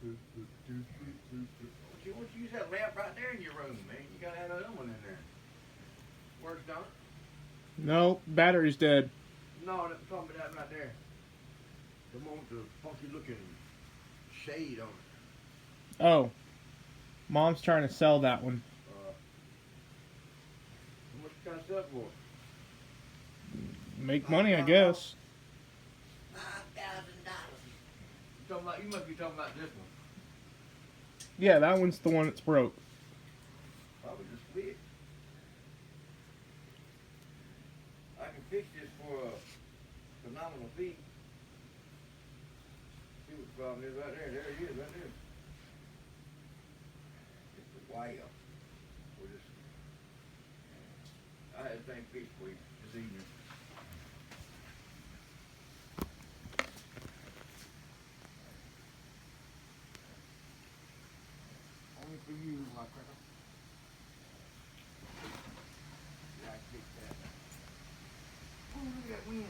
You want to use that lamp right there in your room, man. You gotta have another one in there. Works, don't it? No, battery's dead. No, I'm talking about that right there. The one with the funky looking shade on it. Oh, Mom's trying to sell that one. How much you got to sell for? Make money, I guess. $5,000. You must be talking about this one. Yeah, that one's the one that's broke. Probably just split. I can fix this for a phenomenal fee. See what the problem is right there. There it is, right there. It's the wire. I had the thing fixed for you this evening. Only for you, my cracker. Yeah, I fixed that. Oh, look at that wind.